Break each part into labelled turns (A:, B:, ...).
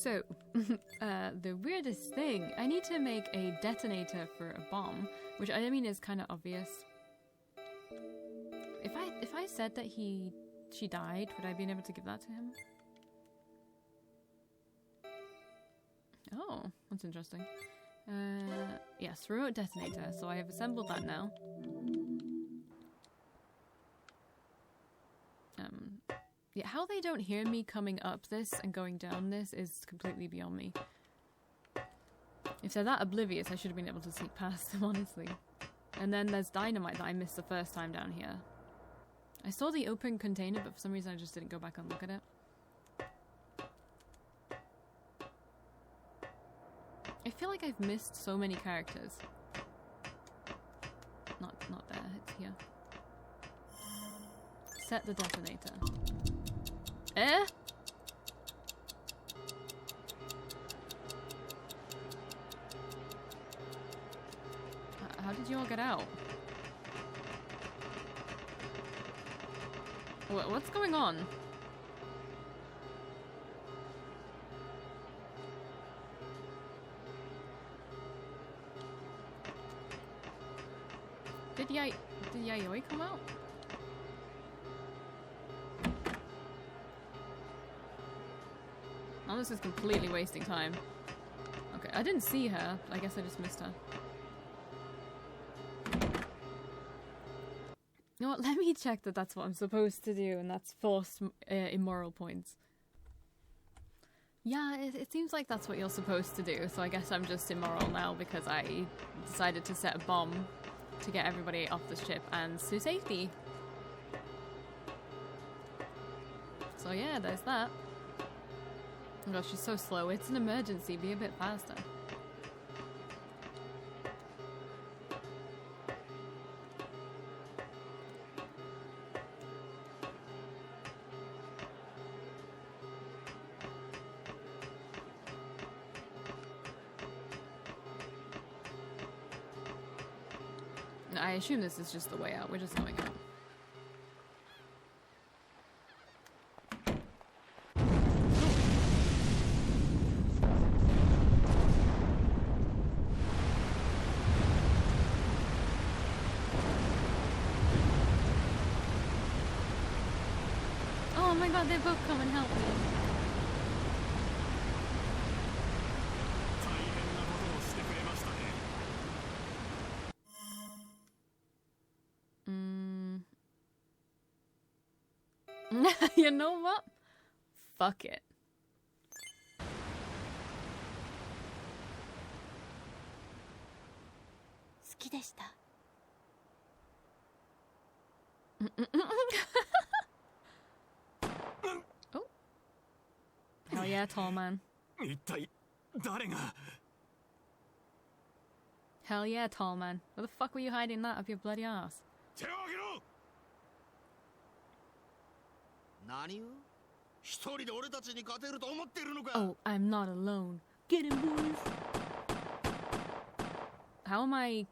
A: So, the weirdest thing, I need to make a detonator for a bomb, which I mean is kind of obvious. If I said that she died, would I be able to give that to him? Oh, that's interesting. Yes, remote detonator. So I have assembled that now. Yeah, how they don't hear me coming up this and going down this is completely beyond me. If they're that oblivious, I should have been able to sneak past them, honestly. And then there's dynamite that I missed the first time down here. I saw the open container, but for some reason I just didn't go back and look at it. I feel like I've missed so many characters. Not there, it's here. Set the detonator. Eh? How did you all get out? What's going on? Did Yayoi come out? Oh, this is completely wasting time. Okay, I didn't see her. I guess I just missed her. You know what? Let me check that that's what I'm supposed to do, and that's forced immoral points. Yeah, it seems like that's what you're supposed to do, so I guess I'm just immoral now because I decided to set a bomb to get everybody off the ship and to safety. So yeah, there's that. Oh gosh, she's so slow. It's an emergency. Be a bit faster. I assume this is just the way out. We're just going out. Oh my god, they both come and help me. You know what? Fuck it. Oh. Hell yeah, tall man. Hell yeah, tall man. Where the fuck were you hiding that up your bloody ass? Oh, I'm not alone. Get him, boys. How am I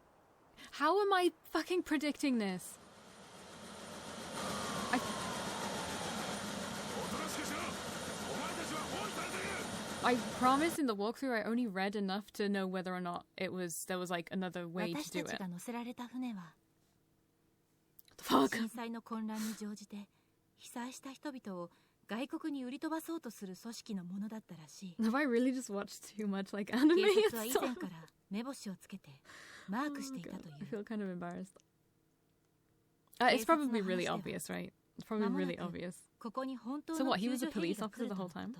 A: fucking predicting this? I promise in the walkthrough I only read enough to know whether or not there was like another way to do it. What the fuck? Have I really just watched too much like anime and stuff? I feel kind of embarrassed. It's probably really obvious, right? It's probably really obvious. So what, he was a police officer the whole time?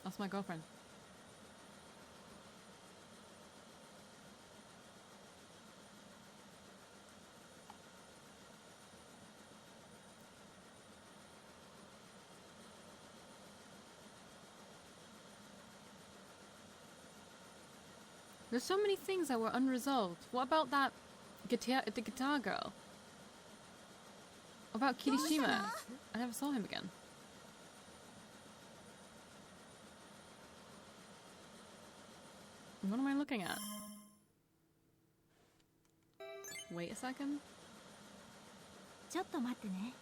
A: That's my girlfriend. There's so many things that were unresolved. What about that the guitar girl? What about Kirishima? I never saw him again. What am I looking at? Wait a second.
B: ちょっと待ってね。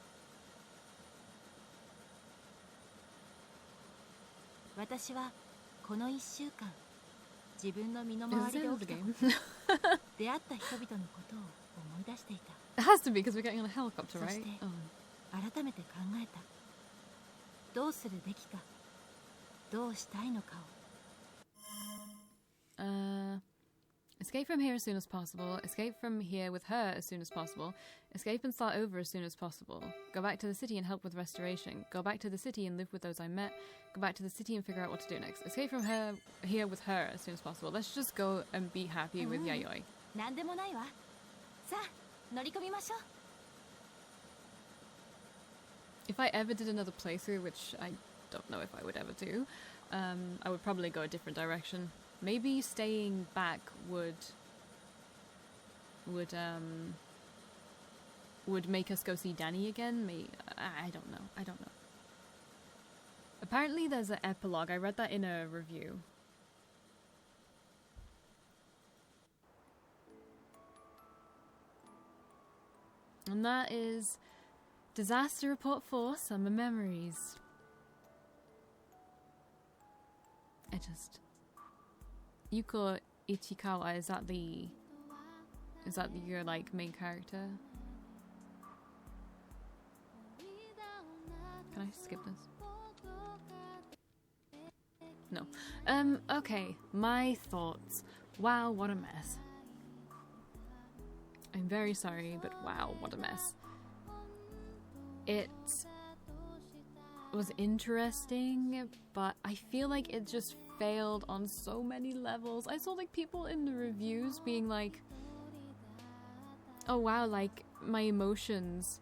B: 私はこの1週間自分の身の回りで起きたこと出会った人々のことを思い出していた。
A: It has to be because we're getting on a helicopter, right?
B: そして改めて考えた。どうするべきか、どうしたいのかを。
A: Escape from here as soon as possible. Escape from here with her as soon as possible. Escape and start over as soon as possible. Go back to the city and help with restoration. Go back to the city and live with those I met. Go back to the city and figure out what to do next. Escape from her here with her as soon as possible. Let's just go and be happy with Yayoi.
B: なんでもないわ。さあ、乗り込みましょう。
A: If I ever did another playthrough, which I don't know if I would ever do, I would probably go a different direction. Maybe staying back would make us go see Danny again. I don't know. Apparently there's an epilogue. I read that in a review. And that is Disaster Report 4, Summer Memories. Yuko Ichikawa, is that your like main character? Can I skip this? No. Okay, my thoughts. Wow, what a mess. I'm very sorry, but wow, what a mess. It was interesting, but I feel like it just failed on so many levels. I saw like people in the reviews being like, oh wow, like my emotions.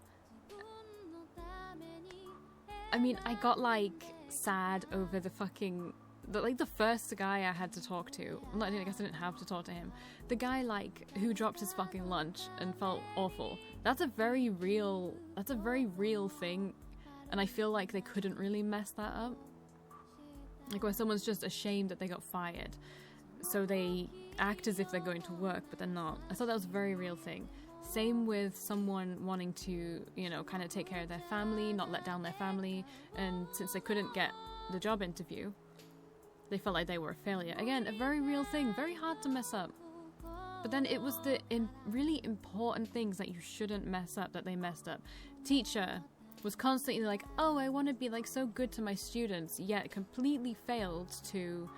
A: I mean, I got like sad over the first guy I had to talk to. Well, I guess I didn't have to talk to him. The guy like who dropped his fucking lunch and felt awful. That's a very real thing, and I feel like they couldn't really mess that up. Like where someone's just ashamed that they got fired, so they act as if they're going to work, but they're not. I thought that was a very real thing. Same with someone wanting to, kind of take care of their family, not let down their family, and since they couldn't get the job interview, they felt like they were a failure. Again, a very real thing, very hard to mess up. But then it was the really important things that you shouldn't mess up that they messed up. Teacher was constantly like, oh, I want to be like so good to my students, yet completely failed to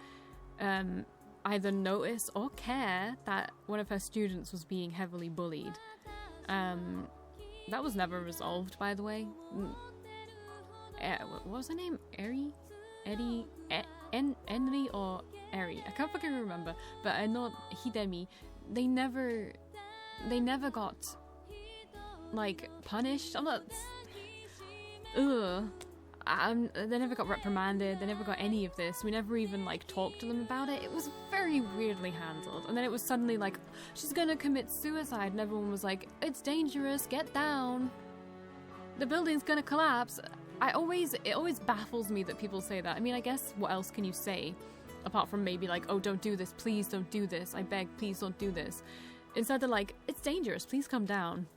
A: either notice or care that one of her students was being heavily bullied. That was never resolved, by the way. What was her name? Henry or Eri? I can't fucking remember. But I know Hidemi. They never got like punished. They never got reprimanded. They never got any of this. We never even like talked to them about it. It was very weirdly handled. And then it was suddenly like, she's gonna commit suicide, and everyone was like, it's dangerous, get down, the building's gonna collapse. It always baffles me that people say that. I mean, I guess what else can you say apart from maybe like, oh, don't do this, please don't do this, I beg, please don't do this. Instead they're like, it's dangerous, please come down.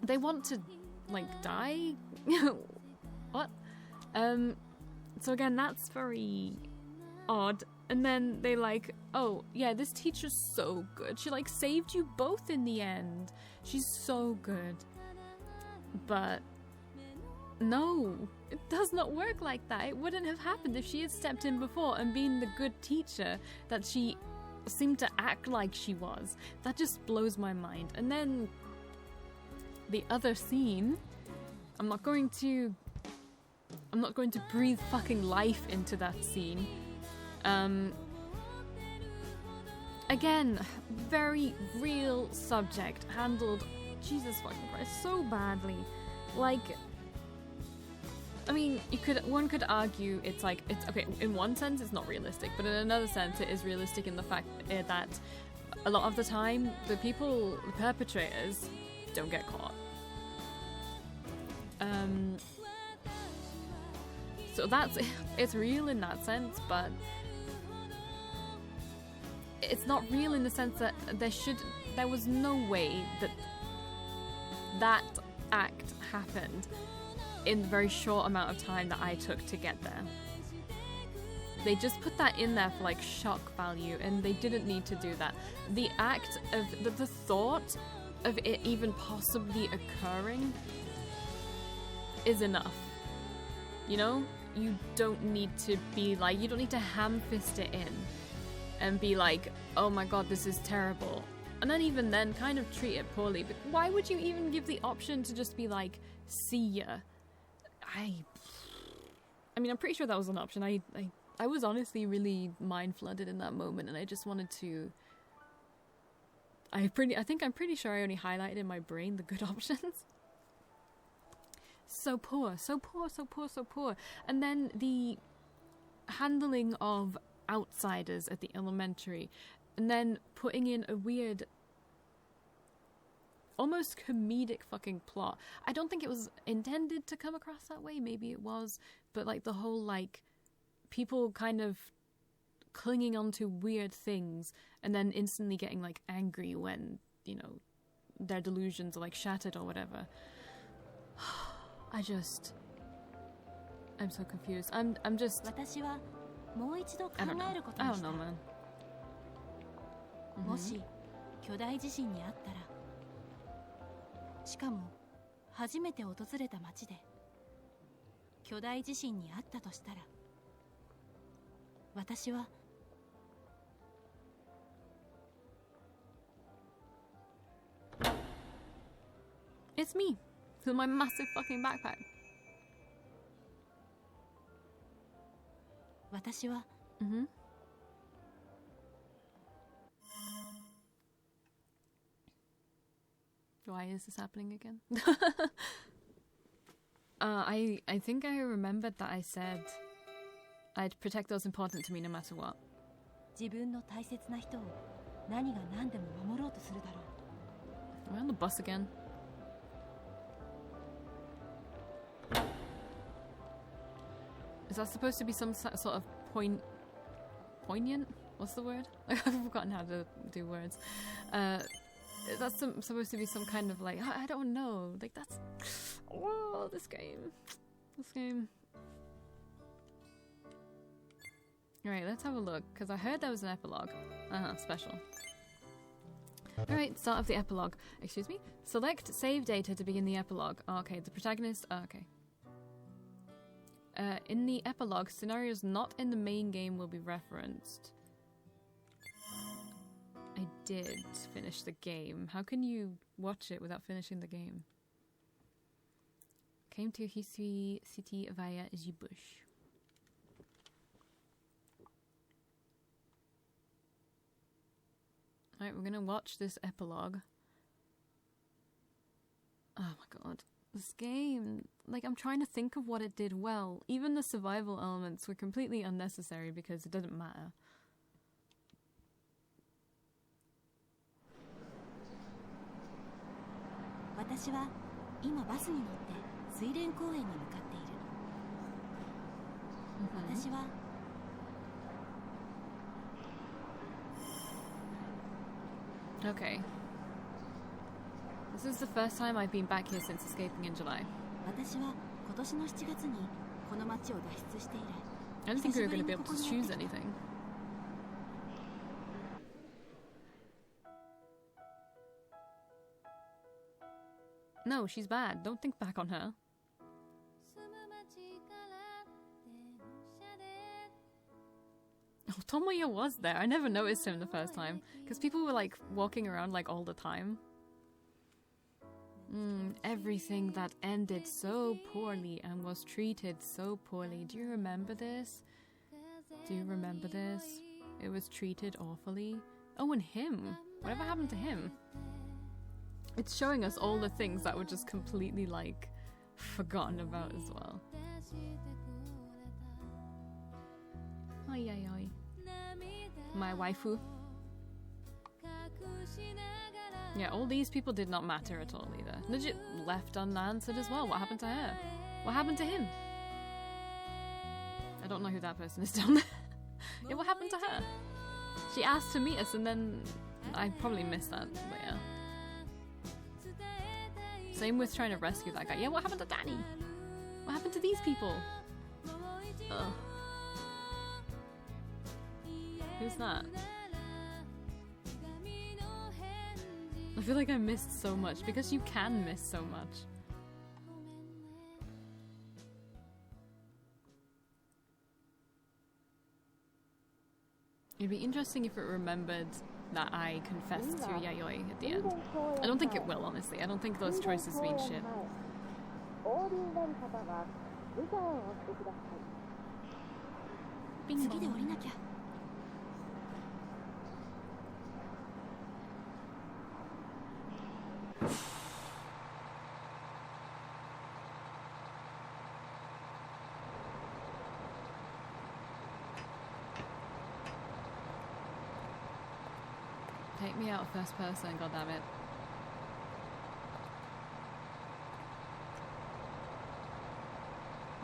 A: They want to like die. What? So again, that's very odd. And then they like, oh yeah, this teacher's so good, she like saved you both in the end, she's so good. But no, it does not work like that. It wouldn't have happened if she had stepped in before and been the good teacher that she seemed to act like she was. That just blows my mind. And then the other scene, I'm not going to breathe fucking life into that scene. Again, very real subject, handled, Jesus fucking Christ, so badly. Like, I mean, one could argue it's like, it's okay, in one sense it's not realistic, but in another sense it is realistic in the fact that a lot of the time the perpetrators don't get caught. So it's real in that sense, but it's not real in the sense that there was no way that act happened in the very short amount of time that I took to get there. They just put that in there for like shock value, and they didn't need to do that. The act of the thought of it even possibly occurring is enough. You know? You don't need to be like, you don't need to ham-fist it in and be like, oh my god, this is terrible. And then even then kind of treat it poorly. But why would you even give the option to just be like, see ya? I mean, I'm pretty sure that was an option. I was honestly really mind flooded in that moment, and I just wanted to. I think I'm pretty sure I only highlighted in my brain the good options. So poor, so poor, so poor, so poor. And then the handling of outsiders at the elementary, and then putting in a weird, almost comedic fucking plot. I don't think it was intended to come across that way, maybe it was, but like the whole like people kind of clinging onto weird things and then instantly getting like angry when, you know, their delusions are like shattered or whatever. I'm so confused. I don't know, man.
B: もし巨大地震にあったら、しかも初めて訪れた町で巨大地震にあったとしたら、私は
A: It's me with my massive fucking backpack.
B: 私は
A: Why is this happening again? I think I remembered that I said I'd protect those important to me no matter what.
B: 自分の大切な人を何が何でも守ろうとするだろう。
A: We're on the bus again. Is that supposed to be some sort of poignant? What's the word? I've forgotten how to do words. Is that supposed to be some kind of like, I don't know, like that's, oh, this game. Alright, let's have a look, because I heard there was an epilogue. Special. Alright, start of the epilogue. Excuse me? Select save data to begin the epilogue. Oh, okay, the protagonist, okay. In the epilogue, scenarios not in the main game will be referenced. I did finish the game. How can you watch it without finishing the game? Came to Hisui City via Jibush. Alright, we're gonna watch this epilogue. Oh my god. This game, like, I'm trying to think of what it did well. Even the survival elements were completely unnecessary because it doesn't matter. Okay. This is the first time I've been back here since escaping in July. I don't think we were going to be able to choose anything. No, she's bad. Don't think back on her. Oh, Tomoya was there. I never noticed him the first time. Because people were like walking around like all the time. Everything that ended so poorly and was treated so poorly. Do you remember this? Do you remember this? It was treated awfully. Oh, and him. Whatever happened to him? It's showing us all the things that were just completely like forgotten about as well. Oi, oi, oi. My waifu. Yeah, all these people did not matter at all either. Legit left unanswered as well. What happened to her? What happened to him? I don't know who that person is down there. Yeah, what happened to her? She asked to meet us and then I probably missed that, but yeah. Same with trying to rescue that guy. Yeah, what happened to Danny? What happened to these people? Ugh. Who's that? I feel like I missed so much because you can miss so much. It'd be interesting if it remembered that I confessed to Yayoi at the end. I don't think it will, honestly. I don't think those choices mean shit. Bing bong. Take me out first person, goddammit.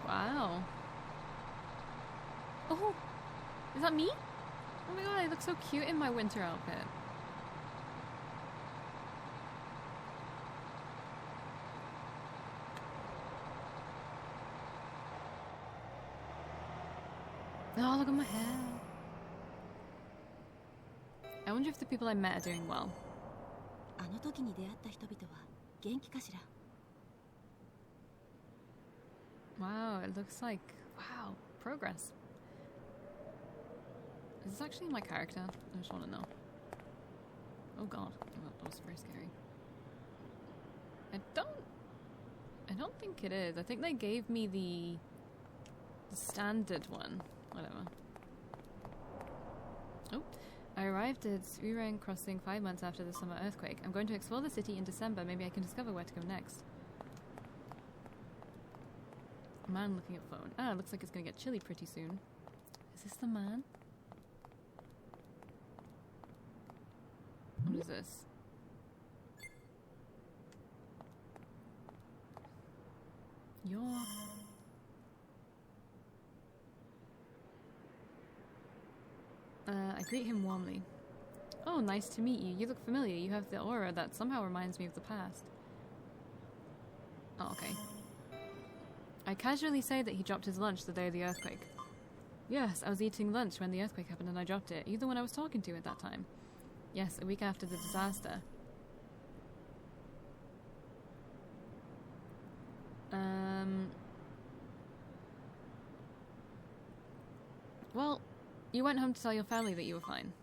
A: Wow. Oh, is that me? Oh my god, I look so cute in my winter outfit. Oh, look at my hair. I wonder if the people I met are doing well. Wow, it looks like... Wow, progress. Is this actually my character? I just want to know. Oh god, that was very scary. I don't think it is. I think they gave me the standard one. Whatever. Oh. I arrived at Suirang Crossing 5 months after the summer earthquake. I'm going to explore the city in December. Maybe I can discover where to go next. Man looking at phone. Ah, it looks like it's going to get chilly pretty soon. Is this the man? What is this? I greet him warmly. Oh, nice to meet you. You look familiar. You have the aura that somehow reminds me of the past. Oh, okay. I casually say that he dropped his lunch the day of the earthquake. Yes, I was eating lunch when the earthquake happened and I dropped it. You the one I was talking to at that time? Yes, a week after the disaster. Well, you went home to tell your family that you were fine.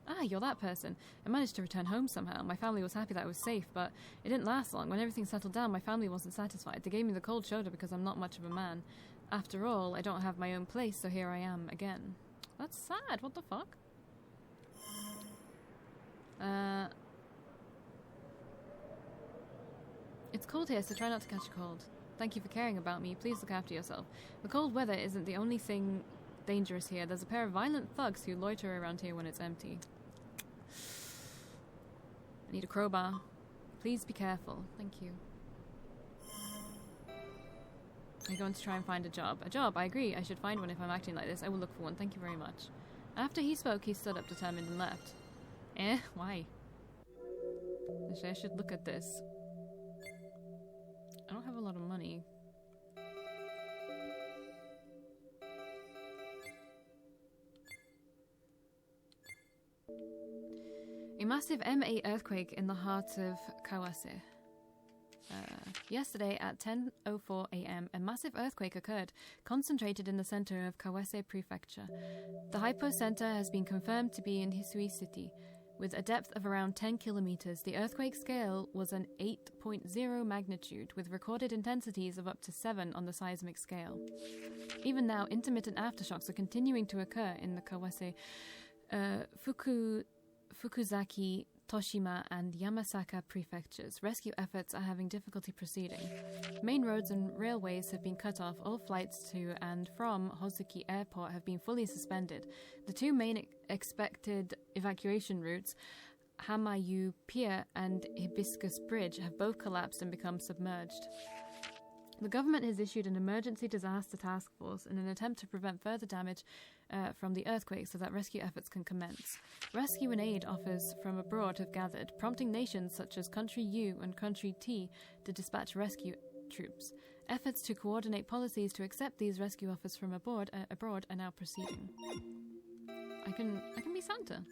A: Ah, you're that person. I managed to return home somehow. My family was happy that I was safe, but it didn't last long. When everything settled down, my family wasn't satisfied. They gave me the cold shoulder because I'm not much of a man. After all, I don't have my own place, so here I am again. That's sad. What the fuck? It's cold here, so try not to catch a cold. Thank you for caring about me. Please look after yourself. The cold weather isn't the only thing dangerous here. There's a pair of violent thugs who loiter around here when it's empty. I need a crowbar. Please be careful. Thank you. I'm going to try and find a job. A job, I agree. I should find one if I'm acting like this. I will look for one. Thank you very much. After he spoke, he stood up determined and left. Why? I should look at this. I don't have a lot of money. A massive M8 earthquake in the heart of Kawase. Yesterday at 10:04 a.m., a massive earthquake occurred, concentrated in the center of Kawase Prefecture. The hypocenter has been confirmed to be in Hisui City. With a depth of around 10 kilometers, the earthquake scale was an 8.0 magnitude, with recorded intensities of up to 7 on the seismic scale. Even now, intermittent aftershocks are continuing to occur in the Kawase, Fukuzaki, Toshima, and Yamasaka prefectures. Rescue efforts are having difficulty proceeding. Main roads and railways have been cut off. All flights to and from Hozuki Airport have been fully suspended. The two main expected evacuation routes, Hamayu Pier and Hibiscus Bridge, have both collapsed and become submerged. The government has issued an emergency disaster task force in an attempt to prevent further damage from the earthquake so that rescue efforts can commence. Rescue and aid offers from abroad have gathered, prompting nations such as Country U and Country T to dispatch rescue troops. Efforts to coordinate policies to accept these rescue offers from abroad are now proceeding. I can be Santa.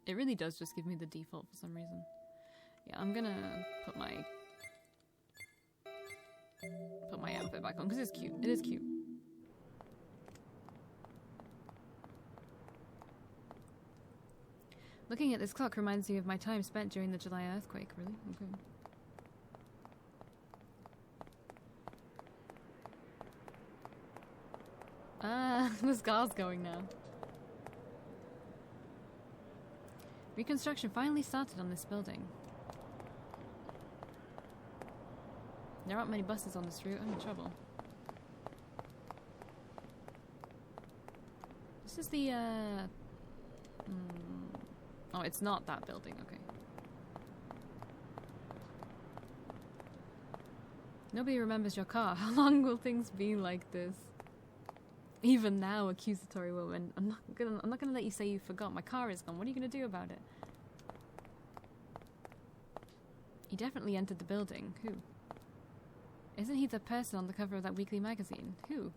A: It really does just give me the default for some reason. Yeah, I'm gonna put my outfit back on because it's cute. It is cute. Looking at this clock reminds me of my time spent during the July earthquake. Really? Okay. The car's going now. Reconstruction finally started on this building. There aren't many buses on this route. I'm in trouble. This is the, Oh, it's not that building. Okay. Nobody remembers your car. How long will things be like this? Even now, accusatory woman. I'm not gonna let you say you forgot. My car is gone. What are you gonna do about it? He definitely entered the building. Who? Isn't he the person on the cover of that weekly magazine? Who?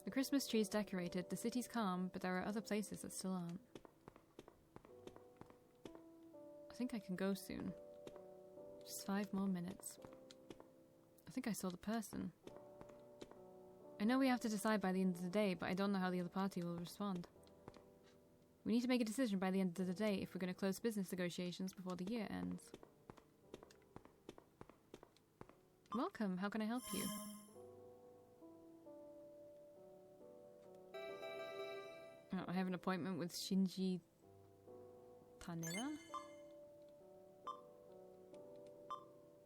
A: The Christmas tree's decorated, the city's calm, but there are other places that still aren't. I think I can go soon. Just 5 more minutes. I think I saw the person. I know we have to decide by the end of the day, but I don't know how the other party will respond. We need to make a decision by the end of the day if we're going to close business negotiations before the year ends. Welcome, how can I help you? Oh, I have an appointment with Shinji Taneda?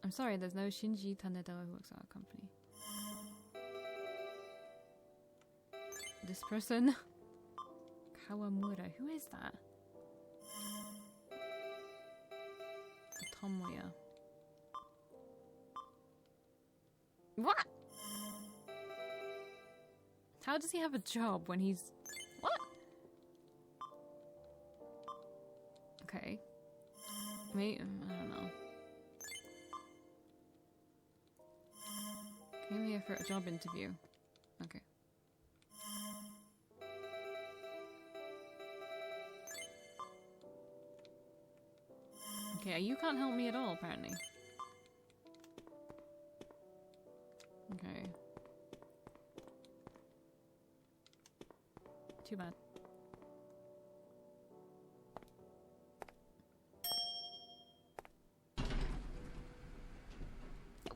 A: I'm sorry, there's no Shinji Taneda who works at our company. This person? Kawamura, who is that? Tomoya. What? How does he have a job when he's... What? Okay. Wait, I don't know. Came here for a job interview. Okay. Okay, you can't help me at all, apparently. Okay. Too bad.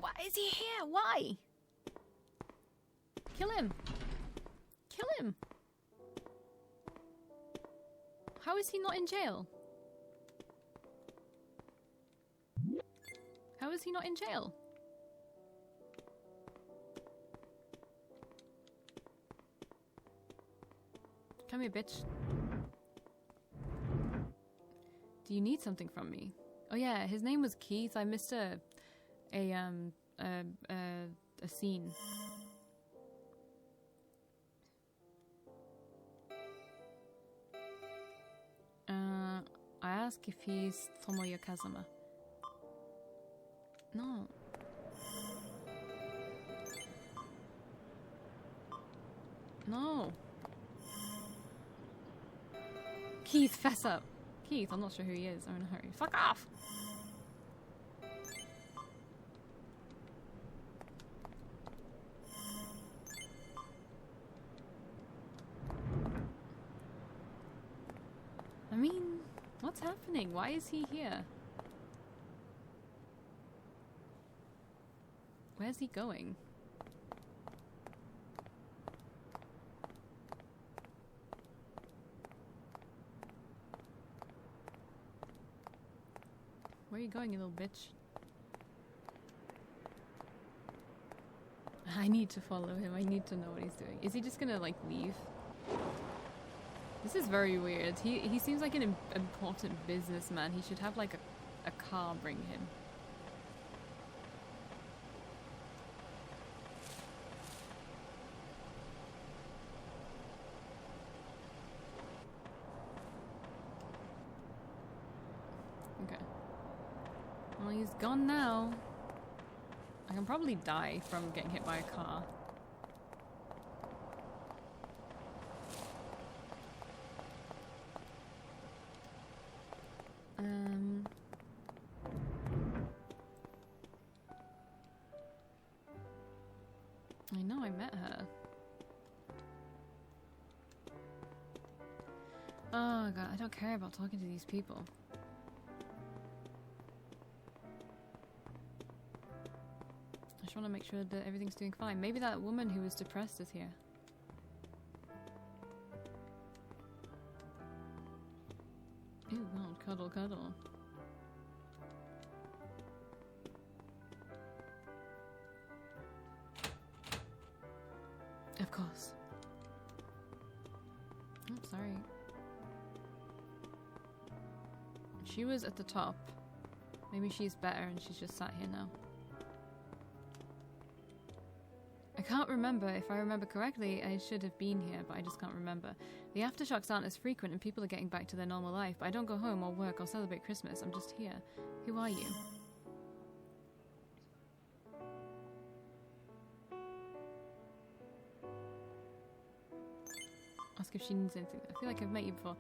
A: Why is he here? Why? Kill him! Kill him! How is he not in jail? How is he not in jail? Come here, bitch. Do you need something from me? Oh yeah, his name was Keith. I missed a scene. I ask if he's Tomoya Kazuma. No. No. Keith, fess up. Keith, I'm not sure who he is. I'm in a hurry. Fuck off! I mean, what's happening? Why is he here? Where's he going? Where are you going, you little bitch? I need to follow him. I need to know what he's doing. Is he just gonna, like, leave? This is very weird. He seems like an important businessman. He should have, like, a car bring him. Okay. Well, he's gone now. I can probably die from getting hit by a car. I know I met her. Oh god, I don't care about talking to these people. I just want to make sure that everything's doing fine. Maybe that woman who was depressed is here. Ew, God, cuddle, cuddle. Of course. Oh, sorry. She was at the top. Maybe she's better and she's just sat here now. I can't remember. If I remember correctly, I should have been here, but I just can't remember. The aftershocks aren't as frequent and people are getting back to their normal life, but I don't go home or work or celebrate Christmas. I'm just here. Who are you? Ask if she needs anything. I feel like I've met you before.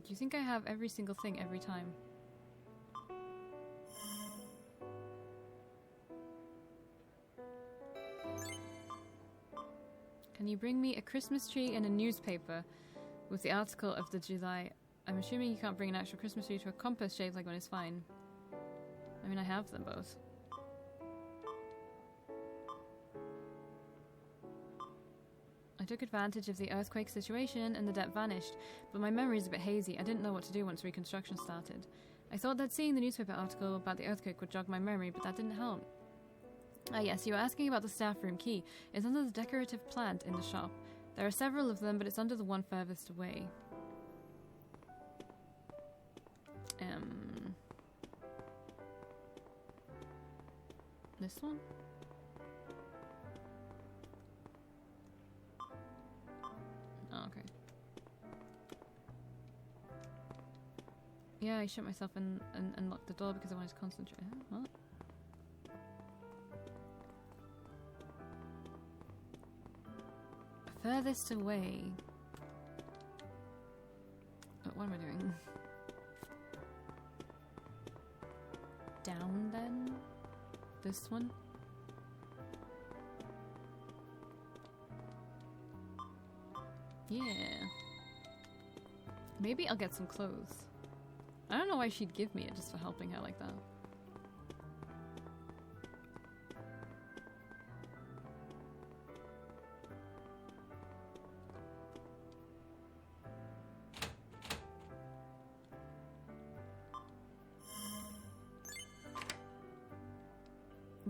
A: Do you think I have every single thing every time? Can you bring me a Christmas tree and a newspaper with the article of the July? I'm assuming you can't bring an actual Christmas tree to a compass shaped like one is fine. I mean, I have them both. I took advantage of the earthquake situation and the debt vanished, but my memory is a bit hazy. I didn't know what to do once reconstruction started. I thought that seeing the newspaper article about the earthquake would jog my memory, but that didn't help. Ah yes, you were asking about the staff room key. It's under the decorative plant in the shop. There are several of them, but it's under the one furthest away. This one? Oh, okay. Yeah, I shut myself and locked the door because I wanted to concentrate. What? Furthest away. Oh, what am I doing? Down then? This one? Yeah. Maybe I'll get some clothes. I don't know why she'd give me it just for helping her like that.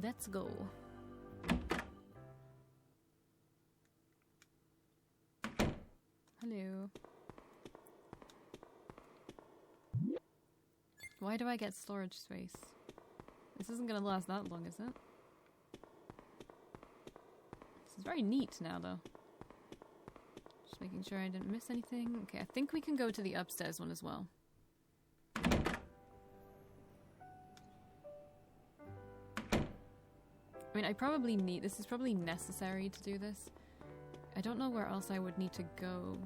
A: Let's go. Hello. Why do I get storage space? This isn't gonna last that long, is it? This is very neat now, though. Just making sure I didn't miss anything. Okay, I think we can go to the upstairs one as well. I mean, I probably need... This is probably necessary to do this. I don't know where else I would need to go.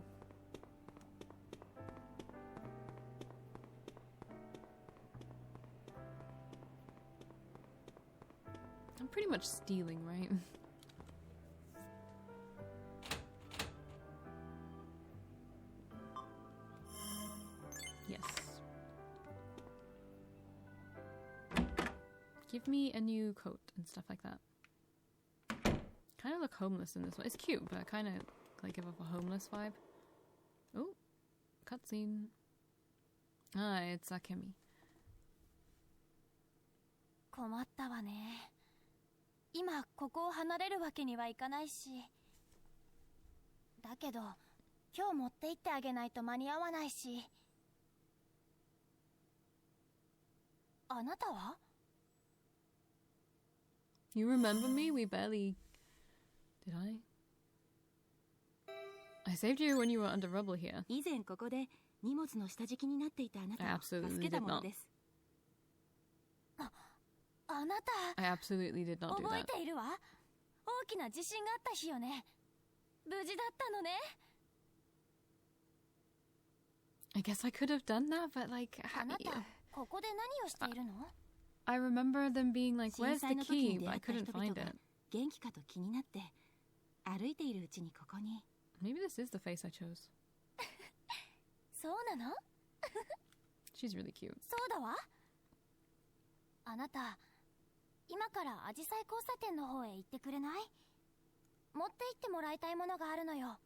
A: I'm pretty much stealing, right? give me a new coat and stuff like that. Kind of look homeless in this one. It's cute, but I kind of like give off a homeless vibe. Oh, cutscene. Ah, it's Akemi.
B: 困ったわね。今ここを離れるわけにはいかないし。だけど、今日持って行ってあげないと間に合わないし。あなたは？
A: You remember me? We barely... Did I? I saved you when you were under rubble here.
B: 以前ここで荷物の下敷きになっていたあなたを助けたものです。あなた
A: I absolutely did not do that.
B: 覚えているわ。大きな地震があった日よね。無事だったのね。
A: I guess I could have done that, but like...
B: あなた、ここで何をしているの？
A: I remember them being like, where's the key? But I couldn't find it.
B: 元気かと気になって歩いているうちにここに。
A: Maybe this is the face I chose.
B: そうなの？
A: She's really cute.
B: そうだわ。あなた、今からアジサイ交差点の方へ行ってくれない？持って行ってもらいたいものがあるのよ。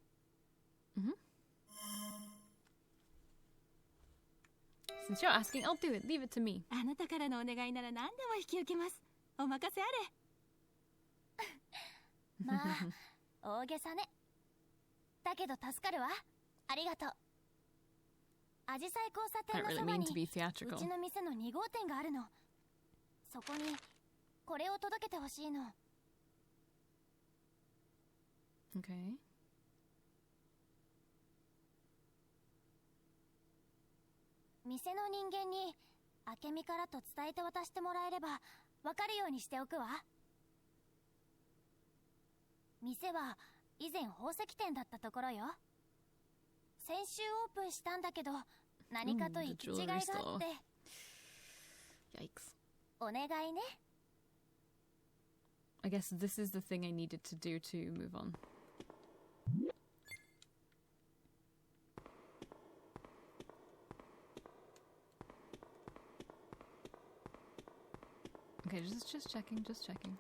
A: Since you're asking, I'll do it. Leave it to me.
B: あなたからのお願いなら何でも引き受けます。お任せあれ。まあ、大げさね。だけど助かるわ。ありがとう。アジサイ交差点のそばに、うちの店の2号店があるの。そこに、これを届けてほしいの。
A: Okay.
B: 店の人間に明美からと伝えて渡してもらえれば分かるようにしておくわ。店は以前宝石店だったところよ。先週オープンしたんだけど何かと行き違いがあって。
A: Yikes.
B: お願いね。
A: I guess this is the thing I needed to do to move on. Okay, just checking, just checking.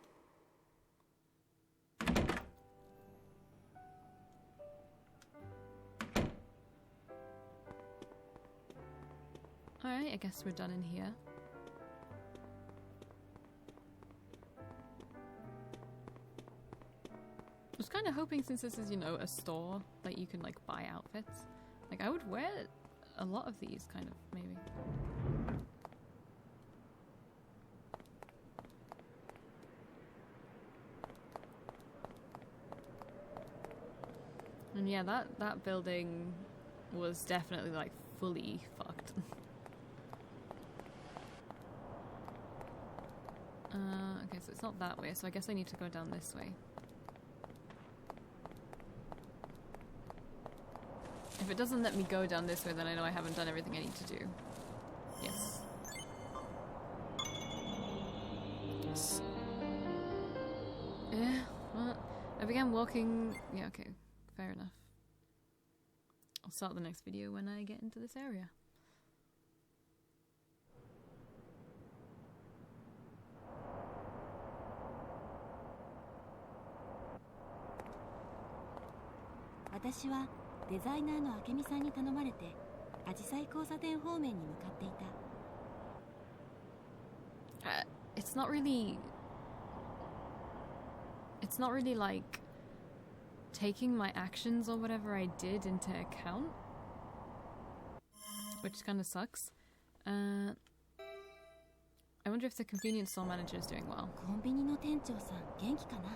A: Alright, I guess we're done in here. I was kind of hoping, since this is, you know, a store, that you can, like, buy outfits. Like, I would wear a lot of these, kind of, maybe. And yeah, that building was definitely, like, fully fucked. Okay, so it's not that way, so I guess I need to go down this way. If it doesn't let me go down this way, then I know I haven't done everything I need to do. Yes. Yes. Yeah, well, I began walking... Yeah, okay. Fair enough. I'll start the next video when I get into this area.
B: I デザイナーの明美さんに頼まれてアジサイ交差点方面に向かっていた。
A: It's not really like taking my actions or whatever I did into account, which kind of sucks. I wonder if the convenience store manager is doing well.
B: コンビニの店長さん元気かな？